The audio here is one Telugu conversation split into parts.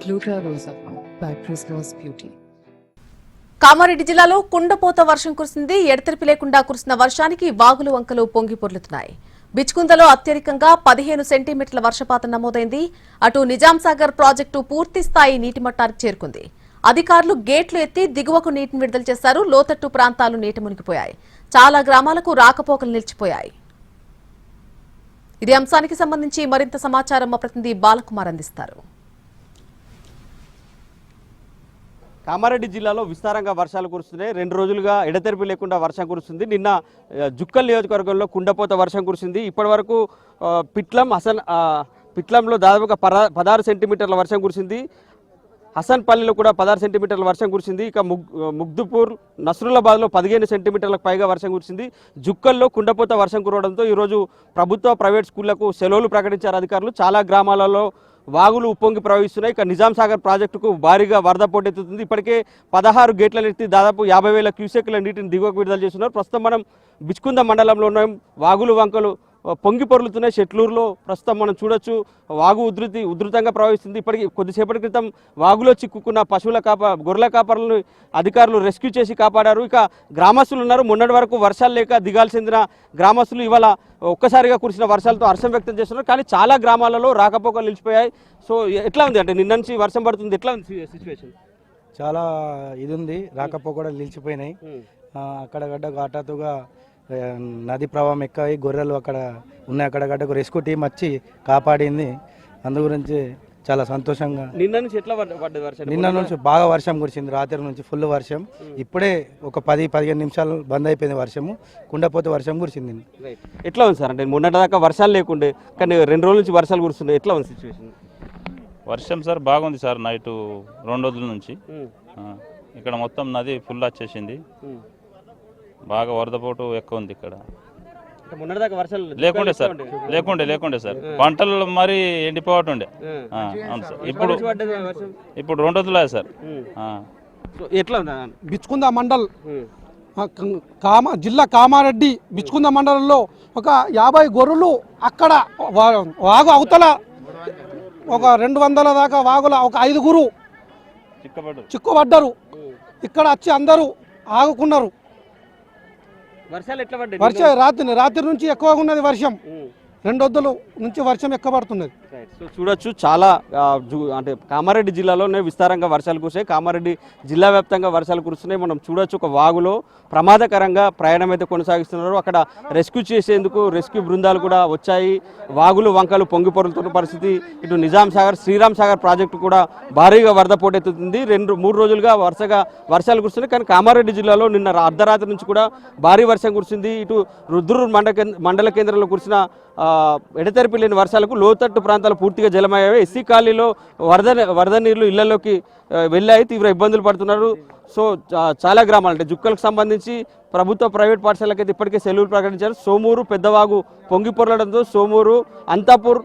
Gluta Rosa by Prisma's Beauty. Kamareddy జిల్లాలో కుండపోత వర్షం కురిసింది. ఎడతెరిపి లేకుండా కురిసిన వర్షానికి వాగులు వంకలు పొంగి పొర్లుతున్నాయి. బిచ్కుందలో అత్యధికంగా 15 సెంటీమీటర్ల వర్షపాతం నమోదైంది. అటు నిజాంసాగర్ ప్రాజెక్టు పూర్తి స్థాయి నీటి మట్టానికి చేరుకుంది. అధికారులు గేట్లు ఎత్తి దిగువకు నీటిని విడుదల చేశారు. లోతట్టు ప్రాంతాలు నీట మునిగిపోయాయి. చాలా గ్రామాలకు రాకపోకలు నిలిచిపోయాయి. ఇదే అంశానికి సంబంధించి మరింత సమాచారం మా ప్రతినిధి బాలకుమార్ అందిస్తారు. కామారెడ్డి జిల్లాలో విస్తారంగా వర్షాలు కురుస్తున్నాయి. 2 రోజులుగా ఎడతెరిపి లేకుండా వర్షం కురుస్తుంది. నిన్న జుక్కల్ నియోజకవర్గంలో కుండపోత వర్షం కురిసింది. ఇప్పటివరకు పిట్లంలో దాదాపుగా 16 సెంటీమీటర్ల వర్షం కురిసింది. హసన్పల్లిలో కూడా 16 సెంటీమీటర్ల వర్షం కురిసింది. ఇక ముగ్దుపూర్, నస్రులాబాద్లో 15 సెంటీమీటర్లకు పైగా వర్షం కురిసింది. జుక్కల్లో కుండపోత వర్షం కురవడంతో ఈరోజు ప్రభుత్వ ప్రైవేట్ స్కూళ్లకు సెలవులు ప్రకటించారు అధికారులు. చాలా గ్రామాలలో వాగులు ఉప్పొంగి ప్రవహిస్తున్నాయి. ఇక నిజాంసాగర్ ప్రాజెక్టుకు భారీగా వరద పోటెత్తుతుంది. ఇప్పటికే 16 గేట్ల ఎత్తి దాదాపు 50,000 క్యూసెక్ల నీటిని దిగువకు విడుదల చేస్తున్నారు. ప్రస్తుతం మనం బిచ్కుంద మండలంలో ఉన్నాం. వాగులు వంకలు పొంగి పొర్లుతున్నాయి. షెట్లూరులో ప్రస్తుతం మనం చూడొచ్చు వాగు ఉధృతంగా ప్రవహిస్తుంది. ఇప్పటికి కొద్దిసేపటి క్రితం వాగులో చిక్కుకున్న గొర్రెల కాపరులను అధికారులు రెస్క్యూ చేసి కాపాడారు. ఇక గ్రామస్తులు ఉన్నారు. మొన్నటి వరకు వర్షాలు లేక దిగాల్సిందిన గ్రామస్తులు ఇవాళ ఒక్కసారిగా కురిసిన వర్షాలతో హర్షం వ్యక్తం చేస్తున్నారు. కానీ చాలా గ్రామాలలో రాకపోకలు నిలిచిపోయాయి. సో ఎట్లా ఉంది అంటే నిన్న నుంచి వర్షం పడుతుంది, ఎట్లా ఉంది సిచ్యువేషన్? చాలా ఇది ఉంది, రాకపోకలు నిలిచిపోయినాయి. అక్కడగడ్డ ఘాటాతుగా నది ప్రవాహం ఎక్కువ గొర్రెలు అక్కడ ఉన్నాయి. అక్కడగడ్డకు రెస్క్యూ టీం వచ్చి కాపాడింది. అందు గురించి చాలా సంతోషంగా. నిన్న నుంచి ఎట్లా పడ్డది వర్షం? నిన్న నుంచి బాగా వర్షం కురిసింది. రాత్రి నుంచి ఫుల్ వర్షం. ఇప్పుడే ఒక 10-15 నిమిషాలు బంద్ అయిపోయింది వర్షము. కుండపోతే వర్షం కురిసింది. ఎట్లా ఉంది సార్ అంటే మొన్నటి దాకా వర్షాలు లేకుండే కానీ 2 రోజుల నుంచి వర్షాలు కురుస్తున్నాయి. ఎట్లా ఉంది సిచ్యువేషన్? వర్షం సార్ బాగుంది సార్. నైట్ 2 రోజుల నుంచి ఇక్కడ మొత్తం నది ఫుల్ వచ్చేసింది. బాగా వరదపోటు ఎక్కువ ఉంది ఇక్కడ. లేకుండే సార్ పంటలు మరి ఎండిపోవటుండే. అవును సార్. ఇప్పుడు 2 రోజులు సార్. ఎట్లా బిచ్కుంద మండల్ జిల్లా కామారెడ్డి బిచ్కుంద మండలంలో ఒక 50 గొర్రెలు అక్కడ వాగు అవతల ఒక 200 దాకా వాగుల ఒక 5గురు చిక్కుబడ్డారు. ఇక్కడ వచ్చి అందరూ ఆగుకున్నారు. వర్షం రాత్రి నుంచి ఎక్కువగా ఉన్నది వర్షం. 2 రోజుల నుంచి వర్షం ఎక్కువ పడుతున్నది. చూడొచ్చు చాలా అంటే కామారెడ్డి జిల్లాలోనే విస్తారంగా వర్షాలు కురిసాయి. కామారెడ్డి జిల్లా వ్యాప్తంగా వర్షాలు కురుస్తున్నాయి. మనం చూడొచ్చు ఒక వాగులో ప్రమాదకరంగా ప్రయాణం అయితే కొనసాగిస్తున్నారు. అక్కడ రెస్క్యూ చేసేందుకు రెస్క్యూ బృందాలు కూడా వచ్చాయి. వాగులు వంకలు పొంగి పొరులుతున్న పరిస్థితి. ఇటు నిజాంసాగర్, శ్రీరామ్ సాగర్ ప్రాజెక్టు కూడా భారీగా వరద పోటెత్తుతుంది. 2-3 రోజులుగా వరుసగా వర్షాలు కురుస్తున్నాయి. కానీ కామారెడ్డి జిల్లాలో నిన్న అర్ధరాత్రి నుంచి కూడా భారీ వర్షం కురిసింది. ఇటు రుద్రూరు మండల కేంద్రంలో కురిసిన ఎడతెరిపి లేని వర్షాలకు లోతట్టు ప్రాంతాలు పూర్తిగా జలమయ్యాయి. ఎస్సీ కాలనీలో వరద నీళ్లు ఇళ్లలోకి వెళ్ళాయి. తీవ్ర ఇబ్బందులు పడుతున్నారు. సో చాలా గ్రామాలు అంటే జుక్కలకు సంబంధించి ప్రభుత్వ ప్రైవేట్ పాఠశాలకైతే ఇప్పటికే సెలవులు ప్రకటించారు. సోమూరు పెద్దవాగు పొంగి పొరలడంతో సోమూరు, అంతాపూర్,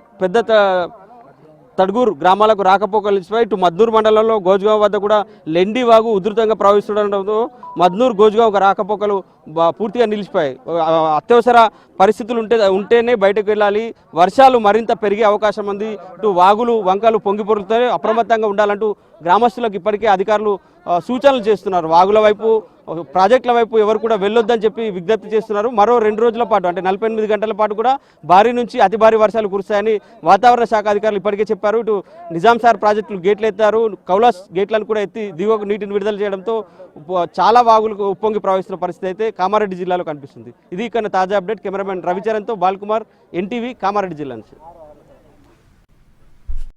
తడ్గూరు గ్రామాలకు రాకపోకలు నిలిచిపోయి. ఇటు మద్నూరు మండలంలో గోజ్గావ్ వద్ద కూడా లెండి వాగు ఉధృతంగా ప్రవహిస్తుండటంతో మద్నూరు గోజ్గావ్ రాకపోకలు పూర్తిగా నిలిచిపోయాయి. అత్యవసర పరిస్థితులు ఉంటేనే బయటకు వెళ్ళాలి. వర్షాలు మరింత పెరిగే అవకాశం ఉంది. ఇటు వాగులు వంకలు పొంగి పొరులుతో అప్రమత్తంగా ఉండాలంటూ గ్రామస్తులకు ఇప్పటికే అధికారులు సూచనలు చేస్తున్నారు. వాగుల వైపు, ప్రాజెక్టుల వైపు ఎవరు కూడా వెళ్ళొద్దని చెప్పి విజ్ఞప్తి చేస్తున్నారు. మరో 2 రోజుల పాటు అంటే 48 గంటల పాటు కూడా భారీ నుంచి అతి భారీ వర్షాలు కురుస్తాయని వాతావరణ శాఖ అధికారులు ఇప్పటికే చెప్పారు. ఇటు నిజాంసాగర్ ప్రాజెక్టులు గేట్లు ఎత్తారు. కౌలాస్ గేట్లను కూడా ఎత్తి దిగువకు నీటిని విడుదల చేయడంతో చాలా వాగులకు ఉప్పొంగి ప్రవహిస్తున్న పరిస్థితి అయితే కామారెడ్డి జిల్లాలో కనిపిస్తుంది. ఇది ఇక్కడ తాజా అప్డేట్. కెమెరామెన్ రవిచరణ్తో బాల్కుమార్, NTV, కామారెడ్డి జిల్లా నుంచి.